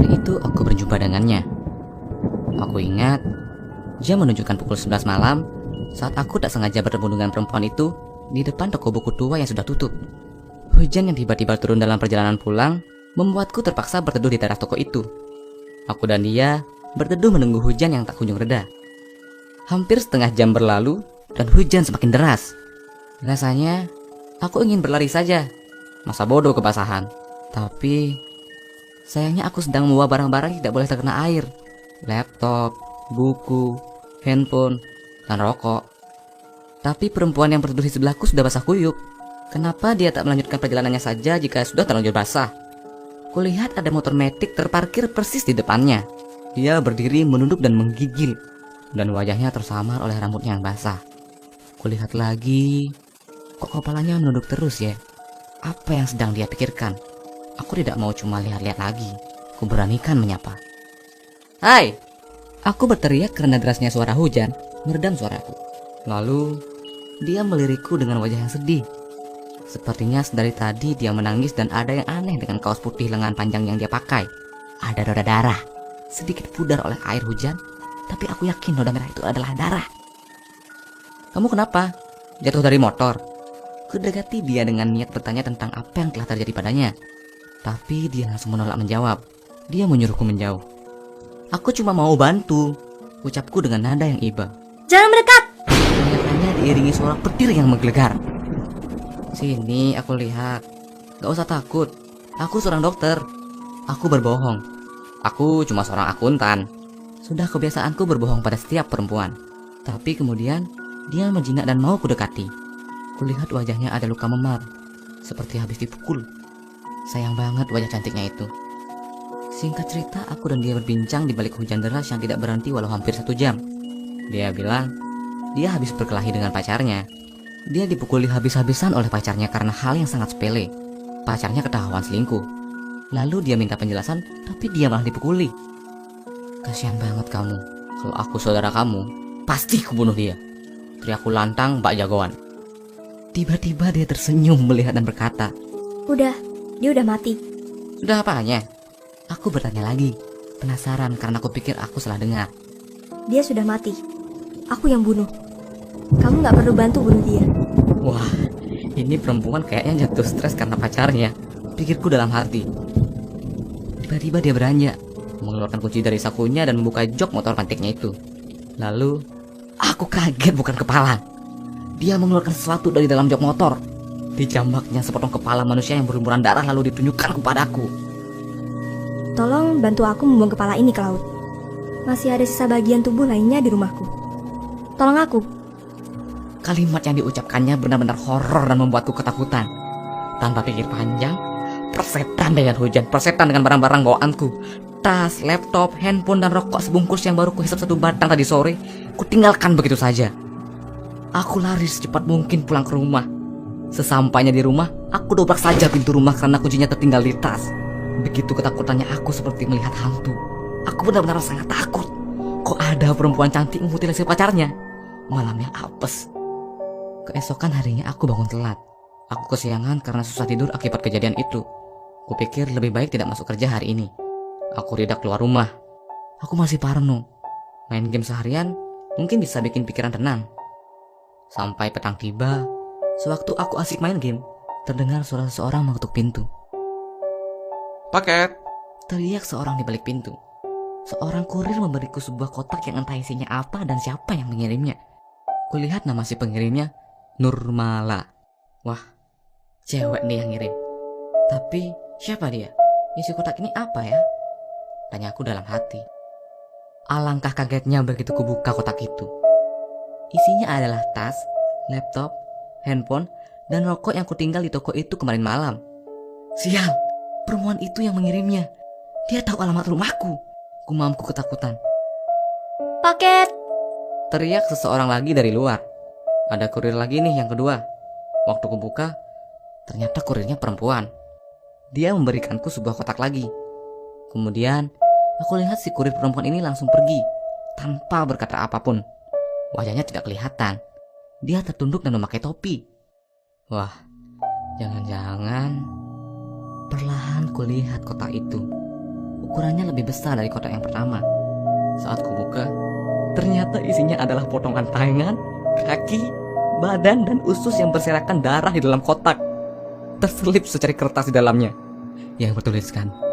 Hari itu aku berjumpa dengannya. Aku ingat jam menunjukkan pukul 11 malam saat aku tak sengaja bertemu dengan perempuan itu di depan toko buku tua yang sudah tutup. Hujan yang tiba-tiba turun dalam perjalanan pulang membuatku terpaksa berteduh di teras toko itu. Aku dan dia berteduh menunggu hujan yang tak kunjung reda. Hampir setengah jam berlalu dan hujan semakin deras. Rasanya aku ingin berlari saja. Masa bodoh kebasahan. Tapi sayangnya aku sedang membawa barang-barang yang tidak boleh terkena air. Laptop, buku, handphone, dan rokok. Tapi perempuan yang berteduh di sebelahku sudah basah kuyup. Kenapa dia tak melanjutkan perjalanannya saja jika sudah terlanjur basah? Kulihat ada motor metik terparkir persis di depannya. Dia berdiri menunduk dan menggigil, dan wajahnya tersamar oleh rambutnya yang basah. Kulihat lagi, kok kepalanya menunduk terus ya? Apa yang sedang dia pikirkan? Aku tidak mau cuma lihat-lihat lagi. Aku beranikan menyapa. Hai! Aku berteriak karena derasnya suara hujan meredam suaraku. Lalu dia melirikku dengan wajah yang sedih. Sepertinya dari tadi dia menangis dan ada yang aneh dengan kaos putih lengan panjang yang dia pakai. Ada noda darah, sedikit pudar oleh air hujan, tapi aku yakin noda merah itu adalah darah. Kamu kenapa? Jatuh dari motor? Kudekati dia dengan niat bertanya tentang apa yang telah terjadi padanya. Tapi dia langsung menolak menjawab. Dia menyuruhku menjauh. Aku cuma mau bantu, ucapku dengan nada yang iba. Jangan mendekat! Teriakannya diiringi suara petir yang menggelegar. Sini, aku lihat. Gak usah takut. Aku seorang dokter. Aku berbohong. Aku cuma seorang akuntan. Sudah kebiasaanku berbohong pada setiap perempuan. Tapi kemudian dia menjinak dan mau kudekati. Kulihat wajahnya ada luka memar, seperti habis dipukul. Sayang banget wajah cantiknya itu. Singkat cerita, aku dan dia berbincang di balik hujan deras yang tidak berhenti walau hampir 1 jam. Dia bilang, dia habis berkelahi dengan pacarnya. Dia dipukuli habis-habisan oleh pacarnya karena hal yang sangat sepele. Pacarnya ketahuan selingkuh. Lalu dia minta penjelasan, tapi dia malah dipukuli. Kasihan banget kamu. Kalau aku saudara kamu, pasti kubunuh dia. Teriakku lantang, bak jagoan. Tiba-tiba dia tersenyum melihat dan berkata, Udah, dia udah mati. Sudah apanya? Aku bertanya lagi, penasaran karena aku pikir aku salah dengar. Dia sudah mati. Aku yang bunuh. Kamu gak perlu bantu bunuh dia. Wah, ini perempuan kayaknya jatuh stres karena pacarnya, pikirku dalam hati. Tiba-tiba dia beranjak, mengeluarkan kunci dari sakunya dan membuka jok motor pantiknya itu. Lalu, aku kaget bukan kepala. Dia mengeluarkan sesuatu dari dalam jok motor. Dijambaknya sepotong kepala manusia yang berlumuran darah lalu ditunjukkan kepadaku. Tolong bantu aku membuang kepala ini ke laut. Masih ada sisa bagian tubuh lainnya di rumahku. Tolong aku. Kalimat yang diucapkannya benar-benar horor dan membuatku ketakutan. Tanpa pikir panjang, persetan dengan hujan, persetan dengan barang-barang bawaanku. Tas, laptop, handphone, dan rokok sebungkus yang baru kuhisap 1 batang tadi sore, kutinggalkan begitu saja. Aku lari secepat mungkin pulang ke rumah. Sesampainya di rumah, aku dobrak saja pintu rumah karena kuncinya tertinggal di tas. Begitu ketakutannya aku seperti melihat hantu. Aku benar-benar sangat takut. Kok ada perempuan cantik memutilasi pacarnya? Malamnya apes. Keesokan harinya aku bangun telat. Aku kesiangan karena susah tidur akibat kejadian itu. Kupikir lebih baik tidak masuk kerja hari ini. Aku ridak keluar rumah. Aku masih parno. Main game seharian mungkin bisa bikin pikiran tenang. Sampai petang tiba, sewaktu aku asik main game, terdengar suara seseorang mengetuk pintu. Paket. Teriak seorang di balik pintu. Seorang kurir memberiku sebuah kotak yang entah isinya apa dan siapa yang mengirimnya. Kulihat nama si pengirimnya, Nurmala. Wah, cewek nih yang ngirim. Tapi siapa dia? Isi kotak ini apa ya? Tanyaku dalam hati. Alangkah kagetnya begitu kubuka kotak itu. Isinya adalah tas, laptop, handphone, dan rokok yang kutinggal di toko itu kemarin malam. Sial, perempuan itu yang mengirimnya. Dia tahu alamat rumahku. Gumamku ketakutan. Paket! Teriak seseorang lagi dari luar. Ada kurir lagi nih yang kedua. Waktu kubuka, ternyata kurirnya perempuan. Dia memberikanku sebuah kotak lagi. Kemudian, aku lihat si kurir perempuan ini langsung pergi, tanpa berkata apapun. Wajahnya tidak kelihatan. Dia tertunduk dan memakai topi. Wah, jangan-jangan. Perlahan kulihat kotak itu. ukurannya lebih besar dari kotak yang pertama. Saat kubuka, ternyata isinya adalah potongan tangan, kaki, badan, dan usus yang berserakan darah di dalam kotak. Terselip secari kertas di dalamnya yang bertuliskan